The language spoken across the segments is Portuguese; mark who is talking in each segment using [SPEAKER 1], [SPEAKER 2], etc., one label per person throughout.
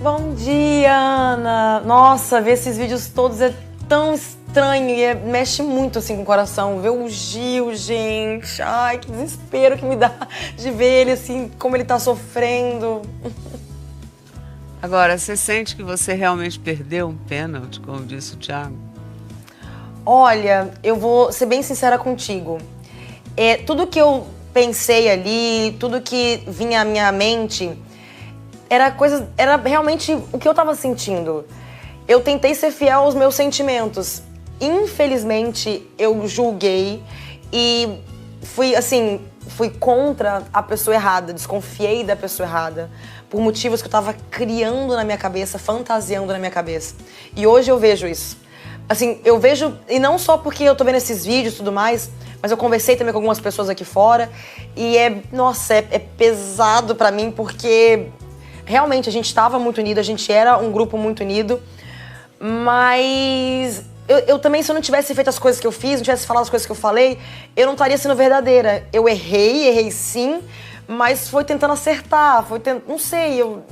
[SPEAKER 1] Bom dia, Ana! Nossa, ver esses vídeos todos é tão estranho e mexe muito assim com o coração. Ver o Gil, gente. Ai, que desespero que me dá de ver ele assim, como ele tá sofrendo.
[SPEAKER 2] Agora, você sente que você realmente perdeu um pênalti, como disse o Thiago?
[SPEAKER 1] Olha, eu vou ser bem sincera contigo. Tudo que eu pensei ali, tudo que vinha à minha mente, era realmente o que eu tava sentindo. Eu tentei ser fiel aos meus sentimentos. Infelizmente, eu julguei e fui contra a pessoa errada, desconfiei da pessoa errada, por motivos que eu tava criando na minha cabeça, fantasiando na minha cabeça. E hoje eu vejo isso. Assim, eu vejo, e não só porque eu tô vendo esses vídeos e tudo mais, mas eu conversei também com algumas pessoas aqui fora e nossa, é pesado pra mim porque realmente a gente tava muito unido, a gente era um grupo muito unido, mas eu também, se eu não tivesse feito as coisas que eu fiz, não tivesse falado as coisas que eu falei, eu não estaria sendo verdadeira. Eu errei sim, mas foi tentando acertar, não sei, eu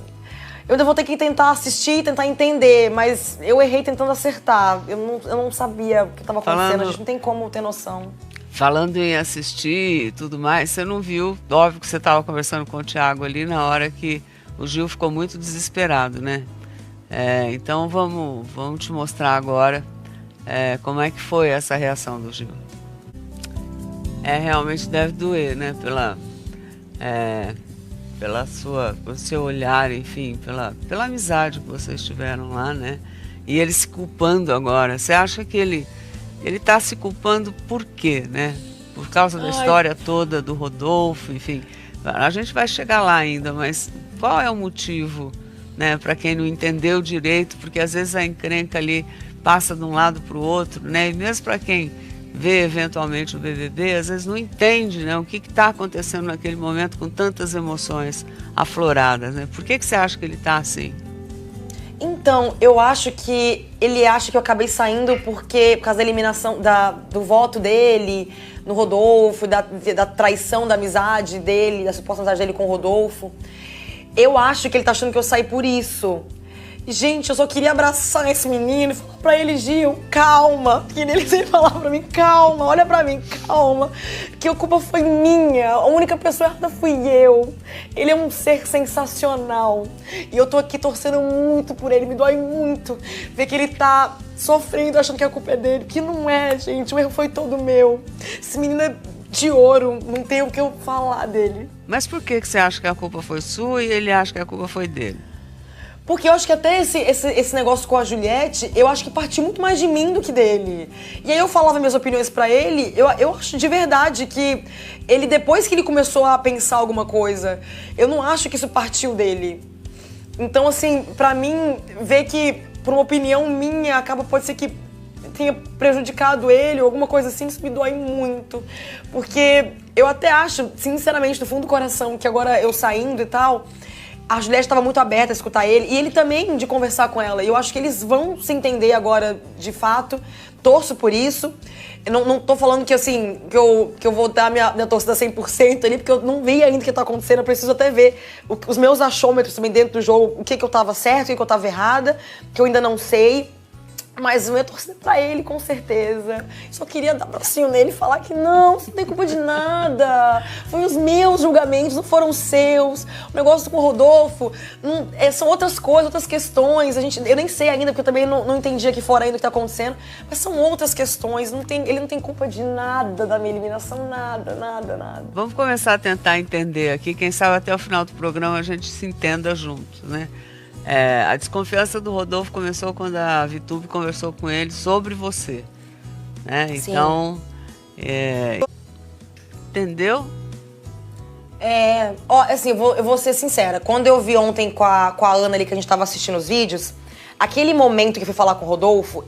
[SPEAKER 1] ainda vou ter que tentar assistir, tentar entender, mas eu errei tentando acertar. Eu não sabia o que estava acontecendo, a gente não tem como ter noção.
[SPEAKER 2] Falando em assistir e tudo mais, você não viu, óbvio que você estava conversando com o Thiago ali na hora que o Gil ficou muito desesperado, né? Então vamos te mostrar agora como é que foi essa reação do Gil. Realmente deve doer, né? Pelo seu olhar, enfim, pela amizade que vocês tiveram lá, né? E ele se culpando agora. Você acha que ele tá se culpando por quê, né? Por causa da história toda do Rodolfo, enfim. A gente vai chegar lá ainda, mas qual é o motivo, né? Para quem não entendeu direito, porque às vezes a encrenca ali passa de um lado para o outro, né? E mesmo para quem vê eventualmente o BBB, às vezes não entende, né, o que está acontecendo naquele momento com tantas emoções afloradas, né? Por que você acha que ele está assim?
[SPEAKER 1] Então, eu acho que ele acha que eu acabei saindo por causa da eliminação do voto dele no Rodolfo, da traição da amizade dele, da suposta amizade dele com o Rodolfo. Eu acho que ele tá achando que eu saí por isso. Gente, eu só queria abraçar esse menino e falar pra ele, Gil, calma. Que ele sempre falava pra mim, calma, olha pra mim, calma. Que a culpa foi minha, a única pessoa errada fui eu. Ele é um ser sensacional. E eu tô aqui torcendo muito por ele, me dói muito ver que ele tá sofrendo, achando que a culpa é dele. Que não é, gente, o erro foi todo meu. Esse menino é de ouro, não tem o que eu falar dele.
[SPEAKER 2] Mas por que você acha que a culpa foi sua e ele acha que a culpa foi dele?
[SPEAKER 1] Porque eu acho que até esse negócio com a Juliette, eu acho que partiu muito mais de mim do que dele. E aí eu falava minhas opiniões pra ele, eu acho de verdade que ele, depois que ele começou a pensar alguma coisa, eu não acho que isso partiu dele. Então, assim, pra mim, ver que, por uma opinião minha, pode ser que tenha prejudicado ele ou alguma coisa assim, isso me dói muito. Porque eu até acho, sinceramente, do fundo do coração, que agora eu saindo e tal, a Juliette estava muito aberta a escutar ele, e ele também de conversar com ela. E eu acho que eles vão se entender agora, de fato. Torço por isso. Eu não tô falando que, assim, que eu vou dar minha torcida 100% ali, porque eu não vi ainda o que tá acontecendo. Eu preciso até ver os meus achômetros também dentro do jogo, o que eu tava certo, o que eu tava errada, que eu ainda não sei. Mas eu ia torcer pra ele, com certeza. Só queria dar um bracinho nele e falar que não, você não tem culpa de nada. Foi os meus julgamentos, não foram os seus. O negócio com o Rodolfo são outras coisas, outras questões. Eu nem sei ainda, porque eu também não entendi aqui fora ainda o que tá acontecendo. Mas são outras questões. Ele não tem culpa de nada da minha eliminação, nada.
[SPEAKER 2] Vamos começar a tentar entender aqui. Quem sabe até o final do programa a gente se entenda junto, né? A desconfiança do Rodolfo começou quando a ViTube conversou com ele sobre você, né? Então, entendeu?
[SPEAKER 1] Assim, eu vou ser sincera. Quando eu vi ontem com a Ana ali, que a gente tava assistindo os vídeos, aquele momento que eu fui falar com o Rodolfo,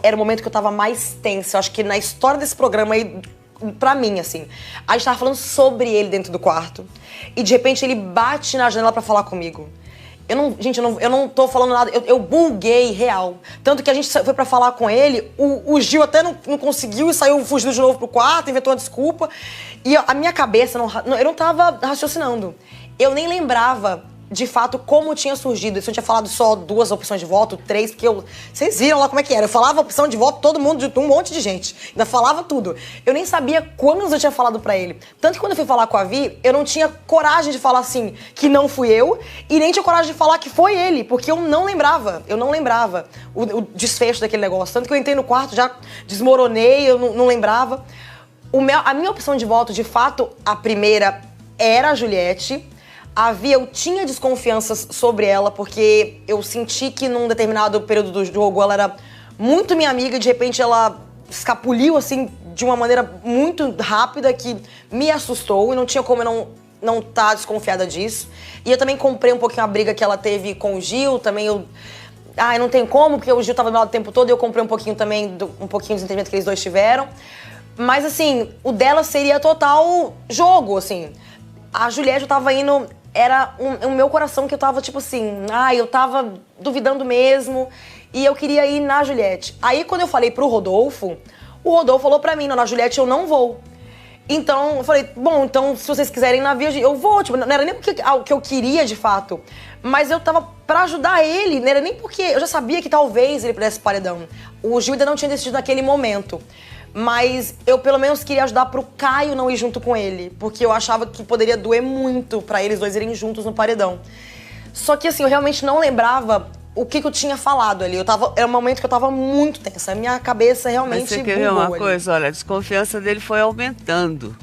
[SPEAKER 1] era o momento que eu tava mais tensa. Eu acho que na história desse programa aí, pra mim, assim, a gente tava falando sobre ele dentro do quarto, e de repente ele bate na janela pra falar comigo. Eu não tô falando nada, eu buguei real. Tanto que a gente foi pra falar com ele, o Gil até não conseguiu e saiu fugindo de novo pro quarto, inventou uma desculpa. E a minha cabeça, eu não tava raciocinando. Eu nem lembrava de fato, como tinha surgido. Se eu tinha falado só 2 opções de voto, 3, porque vocês viram lá como é que era. Eu falava opção de voto, todo mundo, um monte de gente. Ainda falava tudo. Eu nem sabia quantos eu tinha falado pra ele. Tanto que quando eu fui falar com a Vi, eu não tinha coragem de falar assim, que não fui eu, e nem tinha coragem de falar que foi ele, porque eu não lembrava. Eu não lembrava o desfecho daquele negócio. Tanto que eu entrei no quarto, já desmoronei, eu não lembrava. A minha opção de voto, de fato, a primeira era a Juliette. Eu tinha desconfianças sobre ela, porque eu senti que num determinado período do jogo ela era muito minha amiga e de repente ela escapuliu, assim, de uma maneira muito rápida que me assustou e não tinha como eu não tá desconfiada disso. E eu também comprei um pouquinho a briga que ela teve com o Gil, também não tem como, porque o Gil tava do meu lado o tempo todo e eu comprei um pouquinho também, um pouquinho do entendimento que eles dois tiveram. Mas, assim, o dela seria total jogo, assim. A Juliette, eu tava indo... Era o meu coração que eu tava, tipo assim... eu tava duvidando mesmo. E eu queria ir na Juliette. Aí, quando eu falei pro Rodolfo, o Rodolfo falou pra mim, não, na Juliette eu não vou. Então, eu falei, bom, então, se vocês quiserem ir na Via, eu vou. Tipo, não era nem porque o que eu queria, de fato. Mas eu tava pra ajudar ele. Não era nem porque... Eu já sabia que talvez ele pudesse paredão. O Gil ainda não tinha decidido naquele momento. Mas eu, pelo menos, queria ajudar pro Caio não ir junto com ele. Porque eu achava que poderia doer muito pra eles dois irem juntos no paredão. Só que, assim, eu realmente não lembrava o que eu tinha falado ali. Era um momento que eu tava muito tensa. A minha cabeça realmente...
[SPEAKER 2] Mas você quer ver uma coisa? Olha, a desconfiança dele foi aumentando,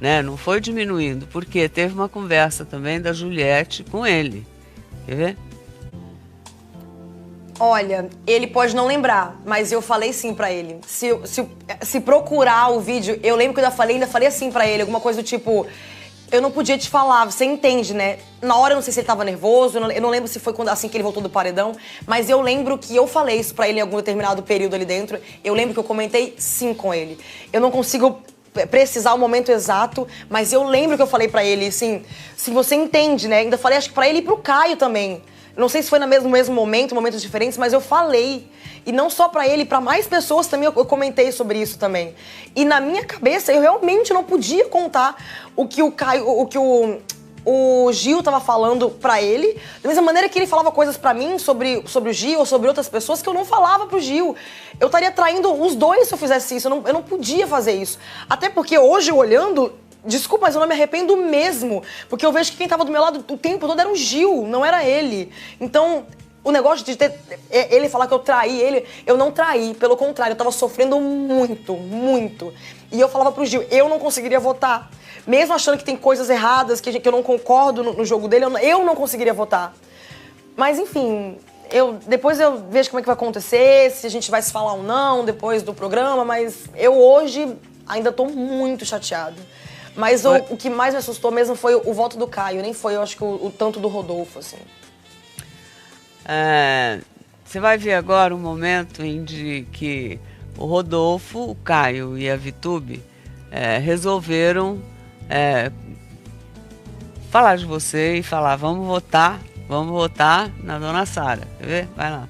[SPEAKER 2] né? Não foi diminuindo. Porque teve uma conversa também da Juliette com ele. Quer ver?
[SPEAKER 1] Olha, ele pode não lembrar, mas eu falei sim pra ele. Se procurar o vídeo, eu lembro que eu ainda falei assim pra ele, alguma coisa do tipo... Eu não podia te falar, você entende, né? Na hora eu não sei se ele tava nervoso, eu não lembro se foi assim que ele voltou do paredão, mas eu lembro que eu falei isso pra ele em algum determinado período ali dentro. Eu lembro que eu comentei sim com ele. Eu não consigo precisar o momento exato, mas eu lembro que eu falei pra ele, assim, se você entende, né? Ainda falei, acho que pra ele e pro Caio também. Não sei se foi no mesmo momento, momentos diferentes, mas eu falei. E não só pra ele, pra mais pessoas também eu comentei sobre isso também. E na minha cabeça, eu realmente não podia contar o que o Gil tava falando pra ele. Da mesma maneira que ele falava coisas pra mim sobre o Gil ou sobre outras pessoas que eu não falava pro Gil. Eu estaria traindo os dois se eu fizesse isso. Eu não podia fazer isso. Até porque hoje, olhando... Desculpa, mas eu não me arrependo mesmo. Porque eu vejo que quem tava do meu lado o tempo todo era o Gil, não era ele. Então, o negócio de ele falar que eu traí ele, eu não traí. Pelo contrário, eu tava sofrendo muito, muito. E eu falava pro Gil, eu não conseguiria votar. Mesmo achando que tem coisas erradas, que eu não concordo no jogo dele, eu não conseguiria votar. Mas, enfim... Depois eu vejo como é que vai acontecer, se a gente vai se falar ou não depois do programa, mas eu hoje ainda tô muito chateada. Mas o que mais me assustou mesmo foi o voto do Caio, nem foi, eu acho que o tanto do Rodolfo, assim.
[SPEAKER 2] Você vai ver agora um momento em que o Rodolfo, o Caio e a Vitube resolveram falar de você e falar, vamos votar na Dona Sara. Quer ver? Vai lá.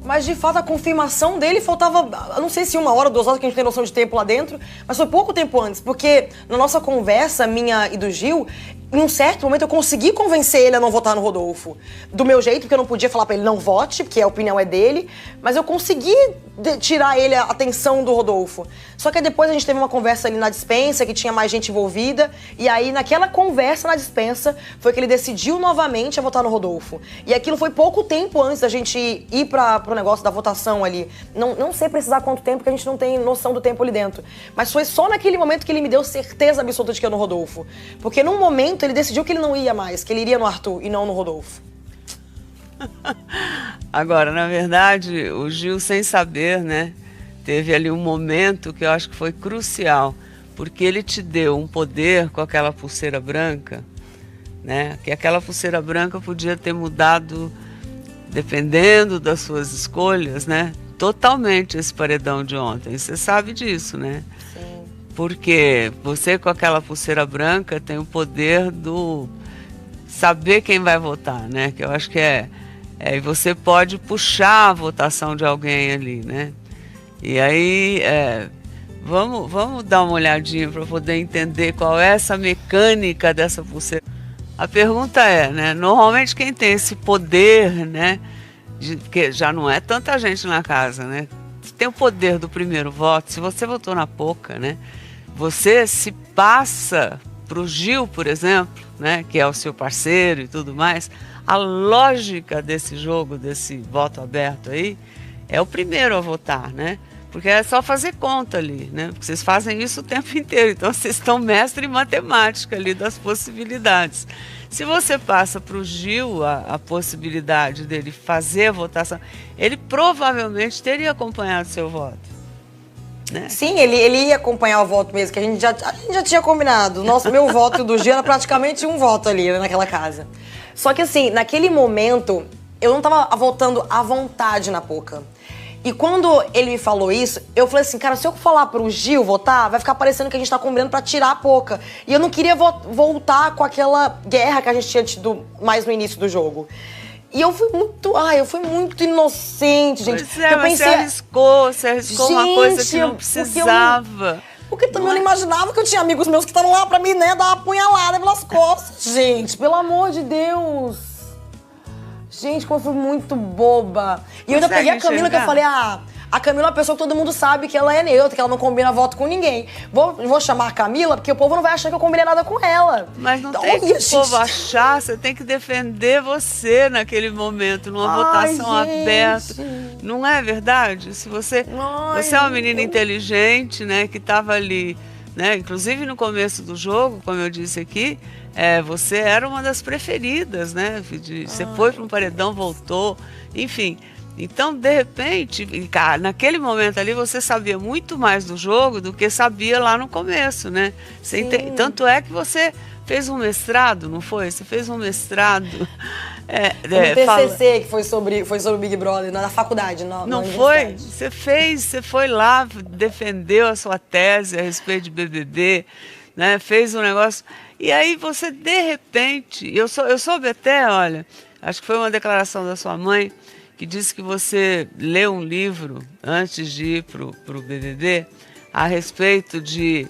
[SPEAKER 1] Mas, de fato, a confirmação dele faltava, não sei se 1 hora, 2 horas, que a gente tem noção de tempo lá dentro, mas foi pouco tempo antes, porque na nossa conversa, minha e do Gil, em um certo momento eu consegui convencer ele a não votar no Rodolfo. Do meu jeito, porque eu não podia falar pra ele não vote, porque a opinião é dele, mas eu consegui tirar ele a atenção do Rodolfo. Só que depois a gente teve uma conversa ali na dispensa, que tinha mais gente envolvida, e aí naquela conversa na dispensa foi que ele decidiu novamente a votar no Rodolfo. E aquilo foi pouco tempo antes da gente ir pro negócio da votação ali. Não sei precisar quanto tempo, porque a gente não tem noção do tempo ali dentro. Mas foi só naquele momento que ele me deu certeza absoluta de que ia no Rodolfo. Porque num momento ele decidiu que ele não ia mais, que ele iria no Arthur e não no Rodolfo.
[SPEAKER 2] Agora, na verdade, o Gil, sem saber, né, teve ali um momento que eu acho que foi crucial, porque ele te deu um poder com aquela pulseira branca, né, que aquela pulseira branca podia ter mudado, dependendo das suas escolhas, né, totalmente esse paredão de ontem. Você sabe disso, né?
[SPEAKER 1] Sim.
[SPEAKER 2] Porque você com aquela pulseira branca tem o poder do saber quem vai votar, né? Que eu acho que e você pode puxar a votação de alguém ali, né? E aí, vamos dar uma olhadinha para poder entender qual é essa mecânica dessa pulseira. A pergunta é, né? Normalmente quem tem esse poder, né? Porque já não é tanta gente na casa, né? Tem o poder do primeiro voto. Se você votou na Poca, né? Você se passa pro Gil, por exemplo, né? Que é o seu parceiro e tudo mais. A lógica desse jogo, desse voto aberto aí, é o primeiro a votar, né? Porque é só fazer conta ali, né? Porque vocês fazem isso o tempo inteiro. Então, vocês estão mestre em matemática ali das possibilidades. Se você passa para o Gil a possibilidade dele fazer a votação, ele provavelmente teria acompanhado seu voto, né?
[SPEAKER 1] Sim, ele ia acompanhar o voto mesmo, que a gente já tinha combinado. Meu voto do Gil era praticamente um voto ali, né, naquela casa. Só que assim, naquele momento, eu não tava votando à vontade na Poca. E quando ele me falou isso, eu falei assim, cara, se eu falar pro Gil votar, vai ficar parecendo que a gente tá combinando pra tirar a Poca. E eu não queria voltar com aquela guerra que a gente tinha tido mais no início do jogo. E eu fui muito inocente, gente.
[SPEAKER 2] Pois é, mas você arriscou gente, uma coisa que não precisava.
[SPEAKER 1] Porque também eu não imaginava que eu tinha amigos meus que estavam lá pra mim, né, dar uma apunhalada pelas costas. Gente, pelo amor de Deus. Gente, como eu fui muito boba. E eu ainda peguei a Camila, que eu falei, a Camila é uma pessoa que todo mundo sabe que ela é neutra, que ela não combina voto com ninguém. Vou chamar a Camila, porque o povo não vai achar que eu combinei nada com ela.
[SPEAKER 2] Mas não então, tem que o povo achar, você tem que defender você naquele momento, numa votação aberta. Não é verdade? Se você é uma menina inteligente, né, que estava ali, né, inclusive no começo do jogo, como eu disse aqui, você era uma das preferidas, né? Você foi para um paredão, voltou, enfim. Então, de repente, naquele momento ali, você sabia muito mais do jogo do que sabia lá no começo, né? Tanto é que você fez um mestrado, não foi? Você fez um mestrado.
[SPEAKER 1] TCC, que foi sobre o Big Brother, na faculdade.
[SPEAKER 2] Não foi? Você foi lá, defendeu a sua tese a respeito de BBB, né? Fez um negócio. E aí você, de repente, eu soube até, olha, acho que foi uma declaração da sua mãe, que disse que você leu um livro antes de ir para o BBB a respeito de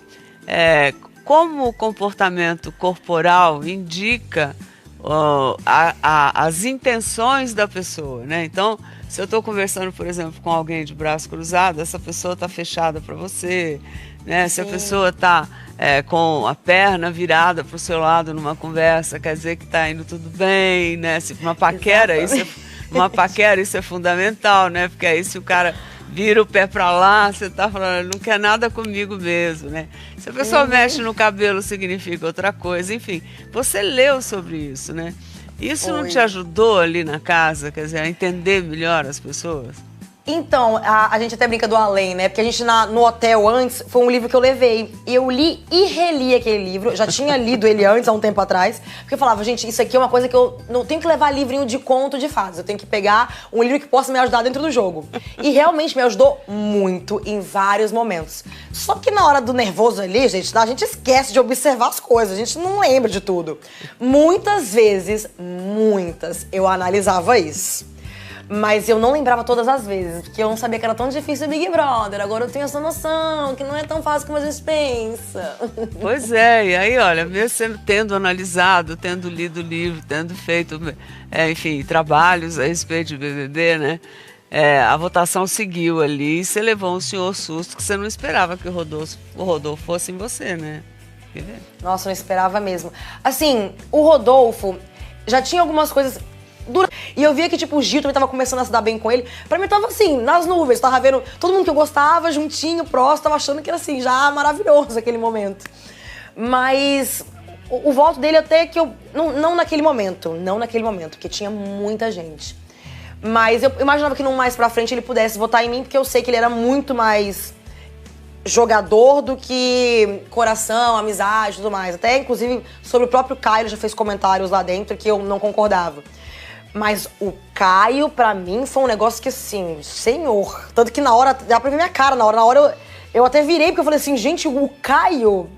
[SPEAKER 2] como o comportamento corporal indica as intenções da pessoa, né? Então, se eu estou conversando, por exemplo, com alguém de braço cruzado, essa pessoa está fechada para você, né? Se a pessoa está com a perna virada para o seu lado numa conversa, quer dizer que está indo tudo bem, né? Se uma paquera, isso é fundamental, né? Porque aí se o cara vira o pé para lá, você está falando, não quer nada comigo mesmo, né? Se a pessoa mexe no cabelo, significa outra coisa. Enfim, você leu sobre isso, né? Isso não te ajudou ali na casa, quer dizer, a entender melhor as pessoas?
[SPEAKER 1] Então, a gente até brinca do além, né? Porque a gente no hotel antes, foi um livro que eu levei. E eu li e reli aquele livro. Já tinha lido ele antes, há um tempo atrás. Porque eu falava, gente, isso aqui é uma coisa que eu não tenho que levar livrinho de conto de fadas. Eu tenho que pegar um livro que possa me ajudar dentro do jogo. E realmente me ajudou muito em vários momentos. Só que na hora do nervoso ali, gente, a gente esquece de observar as coisas. A gente não lembra de tudo. Muitas vezes, eu analisava isso. Mas eu não lembrava todas as vezes, porque eu não sabia que era tão difícil o Big Brother. Agora eu tenho essa noção, que não é tão fácil como a gente pensa.
[SPEAKER 2] Pois é, e aí, olha, mesmo tendo analisado, tendo lido o livro, tendo feito, enfim, trabalhos a respeito de BBB, né? A votação seguiu ali e você levou um senhor susto que você não esperava que o Rodolfo fosse em você, né?
[SPEAKER 1] Nossa, eu não esperava mesmo. Assim, o Rodolfo já tinha algumas coisas... E eu via que, tipo, o Gil também tava começando a se dar bem com ele. Pra mim, tava assim, nas nuvens. Tava vendo todo mundo que eu gostava, juntinho, próximo. Tava achando que era, assim, já maravilhoso aquele momento. Mas o voto dele até que eu... Não naquele momento, porque tinha muita gente. Mas eu imaginava que mais pra frente ele pudesse votar em mim, porque eu sei que ele era muito mais jogador do que coração, amizade e tudo mais. Até, inclusive, sobre o próprio Caio, ele já fez comentários lá dentro que eu não concordava. Mas o Caio, pra mim, foi um negócio que, assim, senhor. Tanto que na hora, dá pra ver minha cara, na hora eu até virei, porque eu falei assim, gente, o Caio...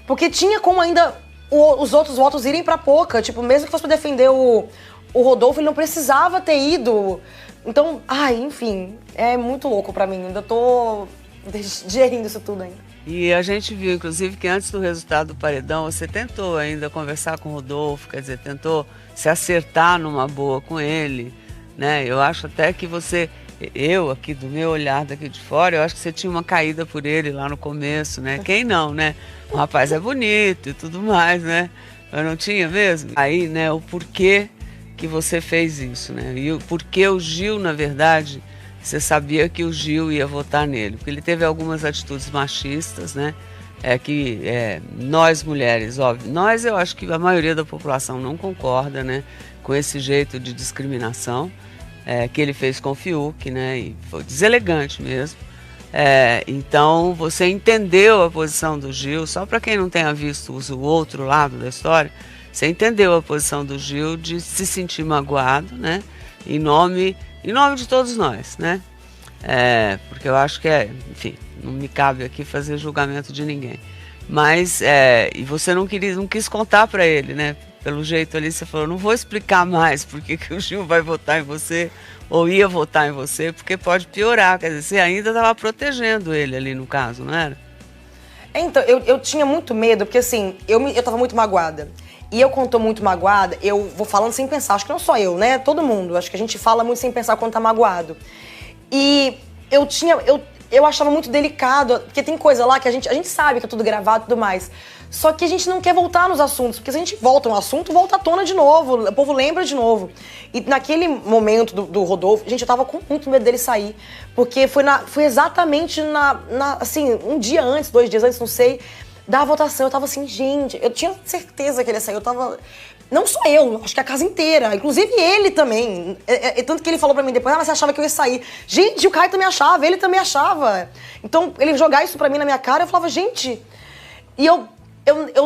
[SPEAKER 1] Porque tinha como ainda os outros votos irem pra Poca. Tipo, mesmo que fosse pra defender o Rodolfo, ele não precisava ter ido. Então, enfim, é muito louco pra mim. Ainda tô digerindo isso tudo ainda.
[SPEAKER 2] E a gente viu, inclusive, que antes do resultado do paredão, você tentou ainda conversar com o Rodolfo, quer dizer, tentou se acertar numa boa com ele, né? Eu acho até que eu aqui do meu olhar daqui de fora, eu acho que você tinha uma caída por ele lá no começo, né? Quem não, né? O rapaz é bonito e tudo mais, né? Eu não tinha mesmo? Aí, né, o porquê que você fez isso, né? E o porquê o Gil, na verdade, você sabia que o Gil ia votar nele, porque ele teve algumas atitudes machistas, né? Nós mulheres, óbvio, eu acho que a maioria da população não concorda, né, com esse jeito de discriminação que ele fez com o Fiuk, né? E foi deselegante mesmo. Então você entendeu a posição do Gil, só para quem não tenha visto o outro lado da história, você entendeu a posição do Gil de se sentir magoado, né? Em nome de todos nós, né? Porque eu acho que enfim, não me cabe aqui fazer julgamento de ninguém. Mas, e você não quis contar para ele, né? Pelo jeito ali, você falou, não vou explicar mais porque que o Gil vai votar em você, ou ia votar em você, porque pode piorar. Quer dizer, você ainda estava protegendo ele ali no caso, não era?
[SPEAKER 1] Então, eu tinha muito medo, porque assim, eu tava muito magoada. E eu, quando tô muito magoada, eu vou falando sem pensar. Acho que não só eu, né? Todo mundo. Acho que a gente fala muito sem pensar quando tá magoado. E eu achava muito delicado, porque tem coisa lá que a gente sabe que é tudo gravado e tudo mais. Só que a gente não quer voltar nos assuntos, porque se a gente volta no assunto, volta à tona de novo, o povo lembra de novo. E naquele momento do Rodolfo, gente, eu tava com muito medo dele sair, porque foi exatamente assim, um dia antes, 2 dias antes, não sei, da votação. Eu tava assim, gente, eu tinha certeza que ele ia sair, eu tava... Não só eu, acho que a casa inteira, inclusive ele também. Tanto que ele falou pra mim depois, mas você achava que eu ia sair. Gente, o Caio também achava, ele também achava. Então, ele jogar isso pra mim na minha cara, eu falava, gente... E eu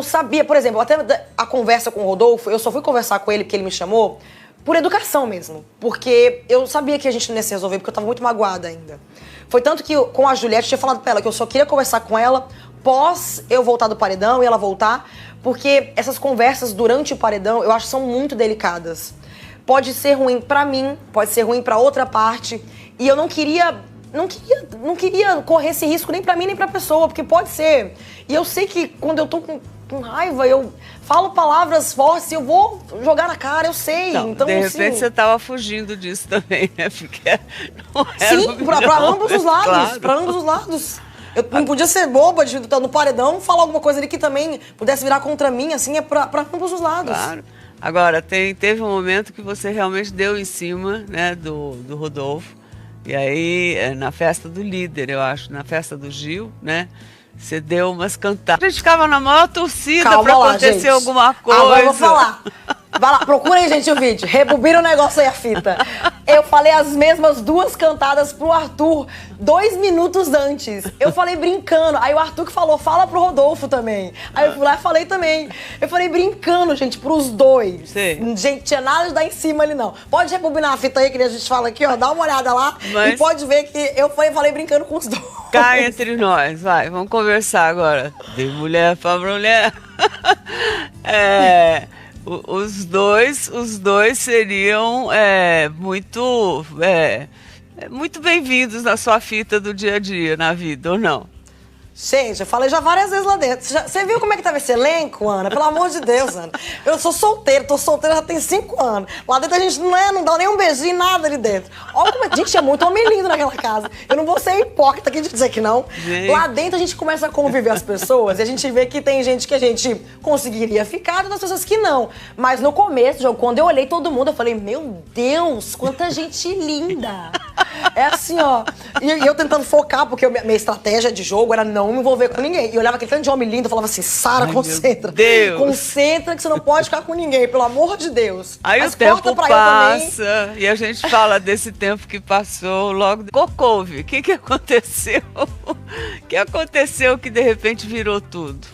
[SPEAKER 1] sabia, por exemplo, até a conversa com o Rodolfo, eu só fui conversar com ele porque ele me chamou, por educação mesmo. Porque eu sabia que a gente não ia se resolver, porque eu tava muito magoada ainda. Foi tanto que com a Juliette, eu tinha falado pra ela que eu só queria conversar com ela pós eu voltar do paredão e ela voltar, porque essas conversas durante o paredão, eu acho que são muito delicadas. Pode ser ruim pra mim, pode ser ruim pra outra parte, e eu não queria correr esse risco nem pra mim nem pra pessoa, porque pode ser. E eu sei que quando eu tô com raiva, eu falo palavras fortes e eu vou jogar na cara, eu sei. Então,
[SPEAKER 2] de repente você tava fugindo disso também, né? Porque não era
[SPEAKER 1] sim, pra ambos os lados, claro. Pra ambos os lados. Eu não podia ser boba de estar no paredão, falar alguma coisa ali que também pudesse virar contra mim, assim, pra ambos os lados.
[SPEAKER 2] Claro. Agora, teve um momento que você realmente deu em cima, né, do Rodolfo. E aí, na festa do líder, eu acho, na festa do Gil, né? Você deu umas cantadas. A gente ficava na maior torcida pra acontecer gente. Alguma coisa.
[SPEAKER 1] Agora eu vou falar. Vai lá, procura aí, gente, o vídeo. Rebobina o negócio aí, a fita. Eu falei as mesmas 2 cantadas pro Arthur 2 minutos antes. Eu falei brincando. Aí o Arthur que falou, fala pro Rodolfo também. Aí eu fui lá e falei também. Eu falei brincando, gente, pros 2. Sim. Gente, tinha nada de dar em cima ali, não. Pode rebobinar a fita aí, que a gente fala aqui, ó. Dá uma olhada lá. Mas... E pode ver que eu falei brincando com os 2.
[SPEAKER 2] Cá entre nós, vai. Vamos conversar agora. De mulher pra mulher. Os dois seriam muito bem-vindos na sua fita do dia a dia, na vida, ou não?
[SPEAKER 1] Gente, eu falei já várias vezes lá dentro. Você viu como é que tava esse elenco, Ana? Pelo amor de Deus, Ana. Eu sou solteira, tô solteira já tem 5 anos. Lá dentro a gente não dá nem um beijinho, nada ali dentro. Olha como gente, é muito homem lindo naquela casa. Eu não vou ser hipócrita aqui de dizer que não. Gente. Lá dentro a gente começa a conviver as pessoas e a gente vê que tem gente que a gente conseguiria ficar e outras pessoas que não. Mas no começo, João, quando eu olhei todo mundo, eu falei, meu Deus, quanta gente linda. É assim, ó. E eu tentando focar, porque minha estratégia de jogo era não me envolver com ninguém. E eu olhava aquele tanto de homem lindo e falava assim, Sara, concentra.
[SPEAKER 2] Deus.
[SPEAKER 1] Concentra que você não pode ficar com ninguém, pelo amor de Deus.
[SPEAKER 2] Aí mas o tempo passa e a gente fala desse tempo que passou logo. Cocouve, o que aconteceu? O que aconteceu que de repente virou tudo?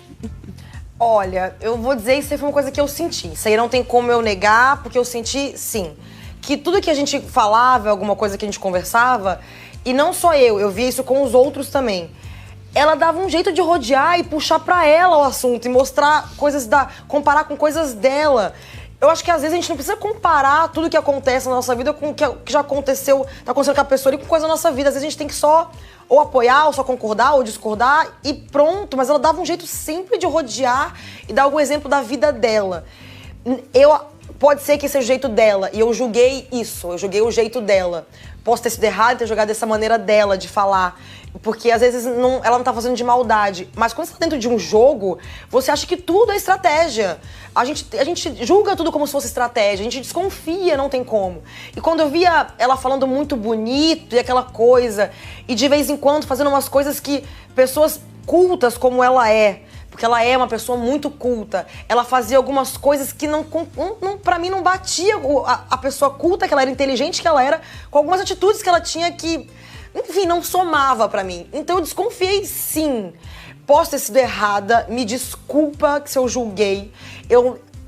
[SPEAKER 1] Olha, eu vou dizer, isso aí foi uma coisa que eu senti. Isso aí não tem como eu negar, porque eu senti, sim. Que tudo que a gente falava, alguma coisa que a gente conversava, e não só eu via isso com os outros também. Ela dava um jeito de rodear e puxar pra ela o assunto e mostrar coisas comparar com coisas dela. eu acho que às vezes a gente não precisa comparar tudo que acontece na nossa vida com o que já aconteceu, tá acontecendo com a pessoa ali, com coisa na nossa vida. Às vezes a gente tem que só ou apoiar, ou só concordar, ou discordar e pronto. Mas ela dava um jeito sempre de rodear e dar algum exemplo da vida dela. Pode ser que seja o jeito dela, e eu julguei isso, eu julguei o jeito dela. Posso ter sido errado e ter jogado dessa maneira dela de falar, porque às vezes ela não tá fazendo de maldade. Mas quando você tá dentro de um jogo, você acha que tudo é estratégia. A gente julga tudo como se fosse estratégia, a gente desconfia, não tem como. E quando eu via ela falando muito bonito e aquela coisa, e de vez em quando fazendo umas coisas que pessoas cultas como ela é, porque ela é uma pessoa muito culta, ela fazia algumas coisas que pra mim não batia a pessoa culta que ela era, inteligente que ela era, com algumas atitudes que ela tinha que, enfim, não somava pra mim. Então eu desconfiei sim. Posso ter sido errada, me desculpa se eu julguei.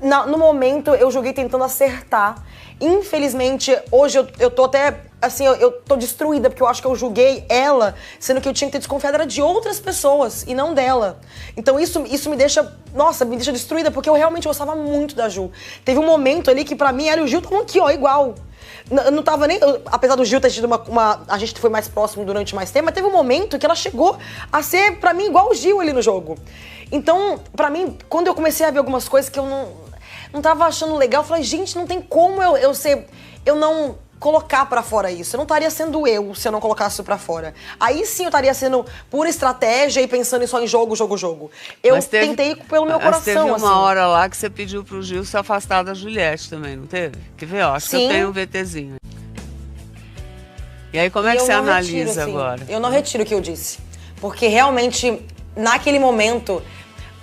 [SPEAKER 1] No momento eu julguei tentando acertar. Infelizmente, hoje eu tô até, assim, eu tô destruída, porque eu acho que eu julguei ela, sendo que eu tinha que ter desconfiado era de outras pessoas e não dela. Então isso me deixa, nossa, me deixa destruída, porque eu realmente gostava muito da Ju. Teve um momento ali que pra mim ela e o Gil estavam aqui, ó, igual. Não tava nem, apesar do Gil ter tido a gente foi mais próximo durante mais tempo, mas teve um momento que ela chegou a ser, pra mim, igual o Gil ali no jogo. Então, pra mim, quando eu comecei a ver algumas coisas que eu não tava achando legal, eu falei, gente, não tem como eu não colocar pra fora isso. Eu não estaria sendo eu se eu não colocasse isso pra fora. Aí sim eu estaria sendo pura estratégia e pensando só em jogo. Eu tentei pelo meu coração,
[SPEAKER 2] teve uma
[SPEAKER 1] assim.
[SPEAKER 2] hora lá que você pediu pro Gil se afastar da Juliette também, não teve? Quer ver? Ó, acho que eu tenho um VTzinho. E aí, como é que você analisa agora?
[SPEAKER 1] Eu não retiro o que eu disse. Porque realmente, naquele momento,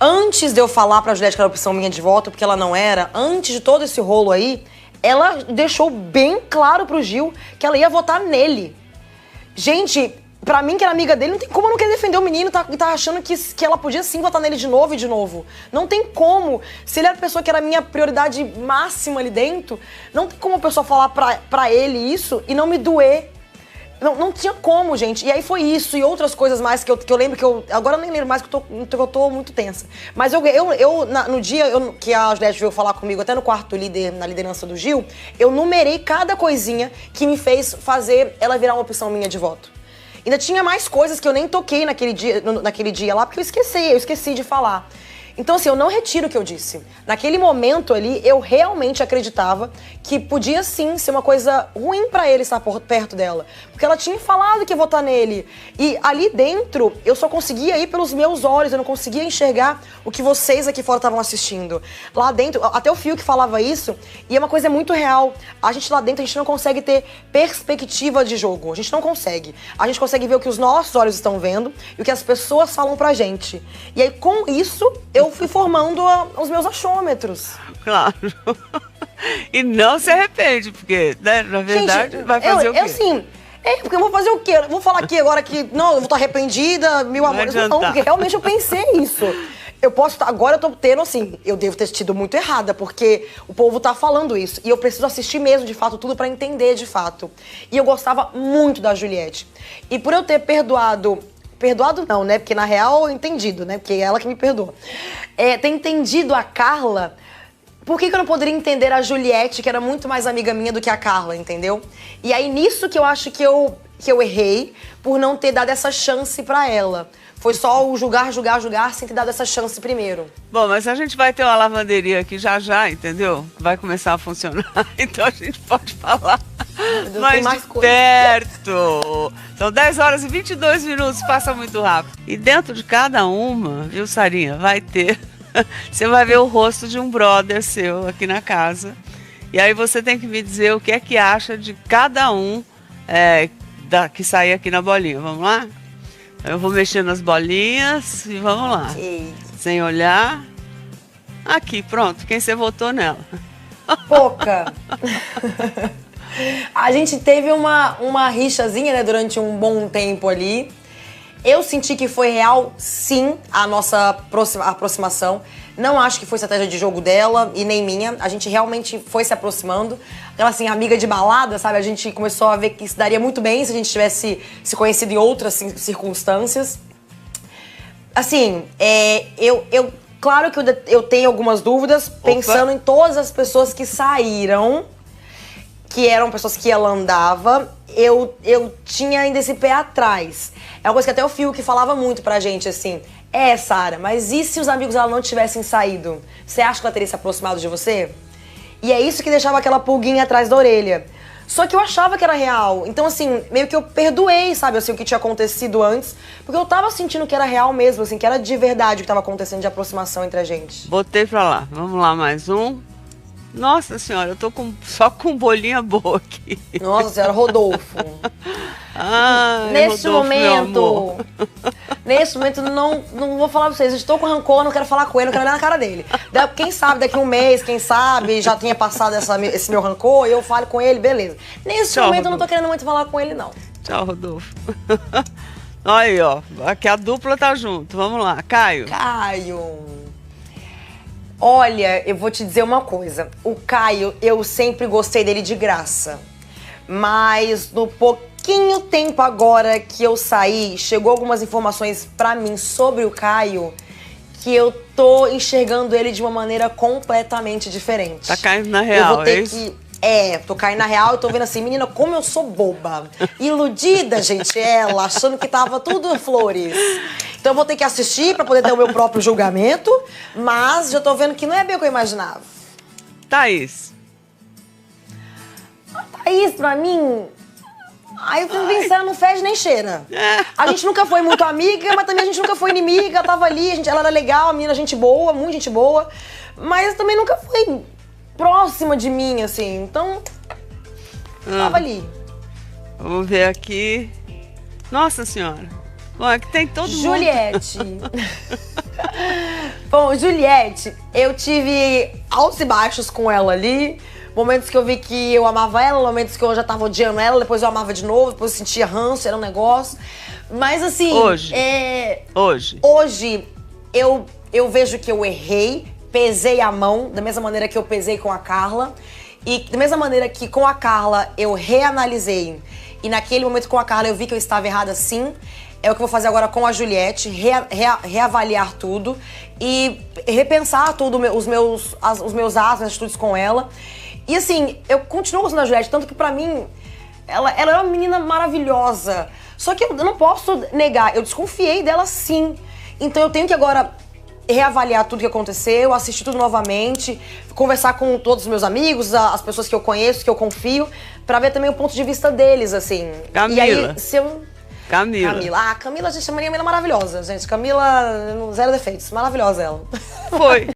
[SPEAKER 1] antes de eu falar pra Juliette que era a opção minha de voto, porque ela não era, antes de todo esse rolo aí, ela deixou bem claro pro Gil que ela ia votar nele. Gente, pra mim, que era amiga dele, não tem como eu não querer defender o menino e tá achando que ela podia sim votar nele de novo e de novo. Não tem como. Se ele era a pessoa que era a minha prioridade máxima ali dentro, não tem como a pessoa falar pra ele isso e não me doer. Não tinha como, gente. E aí foi isso e outras coisas mais que eu lembro que eu... Agora eu nem lembro mais que eu tô muito tensa. Mas no dia que a Juliette veio falar comigo, até no quarto líder, na liderança do Gil, eu numerei cada coisinha que me fez fazer ela virar uma opção minha de voto. Ainda tinha mais coisas que eu nem toquei naquele dia lá, porque eu esqueci de falar. Então, assim, eu não retiro o que eu disse. Naquele momento ali, eu realmente acreditava que podia sim ser uma coisa ruim pra ele estar perto dela. Porque ela tinha falado que ia votar nele. E ali dentro, eu só conseguia ir pelos meus olhos, eu não conseguia enxergar o que vocês aqui fora estavam assistindo. Lá dentro, até o Fio que falava isso, e é uma coisa muito real. A gente lá dentro, a gente não consegue ter perspectiva de jogo. A gente não consegue. A gente consegue ver o que os nossos olhos estão vendo e o que as pessoas falam pra gente. E aí, com isso, eu fui formando os meus achômetros.
[SPEAKER 2] Claro. E não se arrepende, porque, né, na verdade, vai fazer o quê?
[SPEAKER 1] Assim, porque eu vou fazer o quê? Eu vou falar aqui agora que, não, eu vou estar arrependida, mil amores. Não, porque realmente eu pensei isso. Agora eu tô tendo, assim, eu devo ter tido muito errada, porque o povo tá falando isso. E eu preciso assistir mesmo, de fato, tudo pra entender, de fato. E eu gostava muito da Juliette. E por eu ter perdoado não, né? Porque na real, entendido, né? Porque é ela que me perdoa. Ter entendido a Carla, por que eu não poderia entender a Juliette, que era muito mais amiga minha do que a Carla, entendeu? E aí, nisso que eu acho que eu errei, por não ter dado essa chance pra ela. Foi só o julgar, sem ter dado essa chance primeiro.
[SPEAKER 2] Bom, mas a gente vai ter uma lavanderia aqui já, entendeu? Vai começar a funcionar, então a gente pode falar mais de perto. São 10 horas e 22 minutos, passa muito rápido. E dentro de cada uma, viu, Sarinha, vai ter... Você vai ver o rosto de um brother seu aqui na casa. E aí você tem que me dizer o que é que acha de cada um que sair aqui na bolinha. Vamos lá? Eu vou mexer nas bolinhas e vamos lá. Sem olhar. Aqui, pronto. Quem você votou nela?
[SPEAKER 1] Pouca. A gente teve uma rixazinha, né, durante um bom tempo ali. Eu senti que foi real, sim, a nossa aproximação. Não acho que foi estratégia de jogo dela e nem minha. A gente realmente foi se aproximando. Ela, assim, amiga de balada, sabe? A gente começou a ver que isso daria muito bem se a gente tivesse se conhecido em outras circunstâncias. Assim, Claro que eu tenho algumas dúvidas, pensando em todas as pessoas que saíram, que eram pessoas que ela andava, eu tinha ainda esse pé atrás. É uma coisa que até o Fiuk falava muito pra gente, assim. Sara, mas e se os amigos dela não tivessem saído? Você acha que ela teria se aproximado de você? E é isso que deixava aquela pulguinha atrás da orelha. Só que eu achava que era real. Então, assim, meio que eu perdoei, sabe, assim, o que tinha acontecido antes. Porque eu tava sentindo que era real mesmo, assim, que era de verdade o que tava acontecendo de aproximação entre a gente.
[SPEAKER 2] Botei pra lá. Vamos lá, mais um. Nossa senhora, eu tô só com bolinha boa aqui.
[SPEAKER 1] Nossa senhora, Rodolfo. Neste momento, não vou falar pra vocês, eu estou com rancor, não quero falar com ele, não quero olhar na cara dele. Quem sabe daqui um mês, quem sabe já tinha passado esse meu rancor e eu falo com ele, beleza. Nesse momento Rodolfo. Eu não tô querendo muito falar com ele, não.
[SPEAKER 2] Tchau, Rodolfo. Aí, ó, aqui a dupla tá junto, vamos lá. Caio.
[SPEAKER 1] Olha, eu vou te dizer uma coisa. O Caio, eu sempre gostei dele de graça. Mas no pouquinho tempo agora que eu saí, chegou algumas informações pra mim sobre o Caio que eu tô enxergando ele de uma maneira completamente diferente.
[SPEAKER 2] Tá caindo na real,
[SPEAKER 1] eu vou ter tô caindo na real e tô vendo assim, menina, como eu sou boba. Iludida, gente, ela, achando que tava tudo flores. Então eu vou ter que assistir pra poder ter o meu próprio julgamento, mas já tô vendo que não é bem o que eu imaginava.
[SPEAKER 2] Thaís.
[SPEAKER 1] A Thaís, pra mim, aí eu fui pensando, não fede nem cheira. A gente nunca foi muito amiga, mas também a gente nunca foi inimiga, tava ali, ela era legal, a menina, gente boa, muito gente boa, mas também nunca foi próxima de mim, assim, então tava ali.
[SPEAKER 2] Vamos ver aqui. Nossa senhora. Bom, aqui tem todo
[SPEAKER 1] Juliette. Bom, Juliette, eu tive altos e baixos com ela ali. Momentos que eu vi que eu amava ela, momentos que eu já tava odiando ela, depois eu amava de novo, depois eu sentia ranço, era um negócio. Mas assim... Hoje, eu vejo que eu errei, pesei a mão, da mesma maneira que eu pesei com a Carla. E da mesma maneira que com a Carla eu reanalisei. E naquele momento com a Carla eu vi que eu estava errada sim. É o que eu vou fazer agora com a Juliette, reavaliar tudo e repensar tudo, os meus atos, minhas atitudes com ela. E assim, eu continuo gostando da Juliette, tanto que pra mim, ela é uma menina maravilhosa. Só que eu não posso negar, eu desconfiei dela sim. Então eu tenho que agora reavaliar tudo que aconteceu, assistir tudo novamente, conversar com todos os meus amigos, as pessoas que eu conheço, que eu confio, pra ver também o ponto de vista deles, assim.
[SPEAKER 2] Camila.
[SPEAKER 1] E aí, se eu...
[SPEAKER 2] Camila.
[SPEAKER 1] Camila, a gente chamaria Camila maravilhosa, gente. Camila, zero defeitos. Maravilhosa ela.
[SPEAKER 2] Foi.